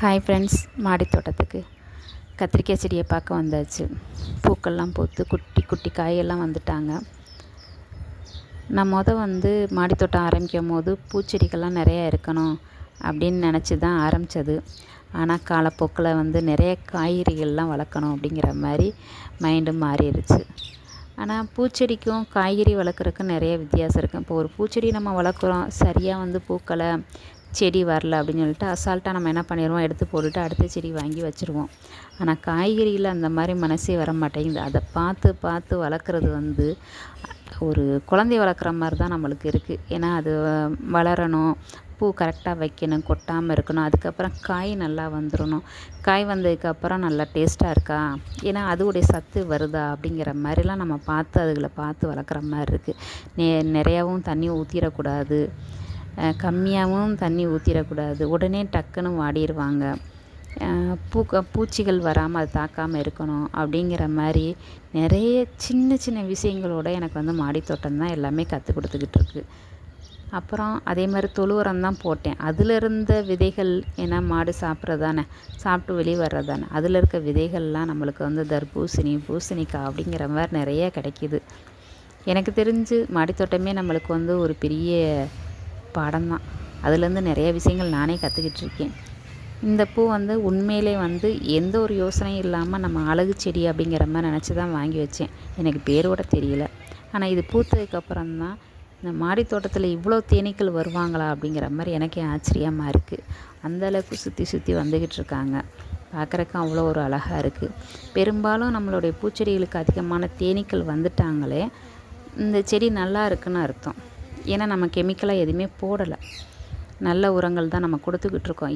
Hi friends, மாடி தோட்டத்துக்கு கத்திரிக்காய் செடியை பார்க்க வந்தாச்சு. பூக்கள்லாம் பூத்து குட்டி குட்டி காயெல்லாம் வந்துட்டாங்க. நான் மாடி தோட்டம் ஆரம்பிக்கும் போது பூச்செடிகள்லாம் நிறையா இருக்கணும் அப்படின்னு நினச்சி தான் ஆரம்பித்தது. ஆனால் காலப்போக்கில் நிறைய காய்கறிகள்லாம் வளர்க்கணும் அப்படிங்கிற மாதிரி மைண்டு மாறிடுச்சு. ஆனால் பூச்செடிக்கும் காய்கறி வளர்க்குறதுக்கும் நிறைய வித்தியாசம் இருக்குது. இப்போ ஒரு பூச்செடி நம்ம வளர்க்குறோம், சரியாக பூக்களை செடி வரல அப்படின்னு சொல்லிட்டு அசால்ட்டாக நம்ம என்ன பண்ணிடுவோம், எடுத்து போட்டுட்டு அடுத்த செடி வாங்கி வச்சுருவோம். ஆனால் காய்கறியில் அந்த மாதிரி மனசே வர மாட்டேங்குது. அதை பார்த்து பார்த்து வளர்க்குறது ஒரு குழந்தைய வளர்க்குற மாதிரி தான் நம்மளுக்கு இருக்குது. ஏன்னா அது வளரணும், பூ கரெக்டாக வைக்கணும், கொட்டாமல் இருக்கணும், அதுக்கப்புறம் காய் நல்லா வந்துடணும். காய் வந்ததுக்கப்புறம் நல்லா டேஸ்ட்டாக இருக்கா, ஏன்னா அதோடைய சத்து வருதா அப்படிங்கிற மாதிரிலாம் நம்ம அதுகளை பார்த்து வளர்க்குற மாதிரி இருக்குது. நிறையாவும் தண்ணி ஊற்றிடக்கூடாது, கம்மியாகவும் தண்ணி ஊற்றிடக்கூடாது. உடனே டக்குன்னு வாடிடுவாங்க. பூச்சிகள் வராமல் அது தாக்காமல் இருக்கணும் அப்படிங்கிற மாதிரி நிறைய சின்ன சின்ன விஷயங்களோட எனக்கு மாடி தோட்டம் தான் எல்லாமே கற்றுக் கொடுத்துக்கிட்டு இருக்கு. அப்புறம் அதே மாதிரி தொழு உரம் தான் போட்டேன். அதில் இருந்த விதைகள், ஏன்னா மாடு சாப்பிட்டு வெளியே வர்றதானே, அதில் இருக்க விதைகள்லாம் நம்மளுக்கு தர்பூசணி, பூசணிக்காய் அப்படிங்கிற மாதிரி நிறைய கிடைக்கிது. எனக்கு தெரிஞ்சு மாடித்தோட்டமே நம்மளுக்கு ஒரு பெரிய பாடம் தான். அதுலேருந்து நிறைய விஷயங்கள் நானே கற்றுக்கிட்டு இருக்கேன். இந்த பூ உண்மையிலே எந்த ஒரு யோசனையும் இல்லாமல் நம்ம அழகு செடி அப்படிங்கிற மாதிரி நினச்சி தான் வாங்கி வச்சேன். எனக்கு பேரோட தெரியல. ஆனால் இது பூத்ததுக்கப்புறம் தான் இந்த மாடி தோட்டத்தில் இவ்வளோ தேனீக்கள் வருவாங்களா அப்படிங்கிற மாதிரி எனக்கே ஆச்சரியமாக இருக்குது. அந்தளவுக்கு சுற்றி சுற்றி வந்துக்கிட்டு இருக்காங்க. பார்க்குறக்கு அவ்வளோ ஒரு அழகாக இருக்குது. பெரும்பாலும் நம்மளுடைய பூச்செடிகளுக்கு அதிகமான தேனீக்கள் வந்துட்டாங்களே, இந்த செடி நல்லா இருக்குன்னு அர்த்தம். ஏன்னா நம்ம கெமிக்கலாக எதுவுமே போடலை, நல்ல உரங்கள் தான் நம்ம கொடுத்துக்கிட்டு இருக்கோம்.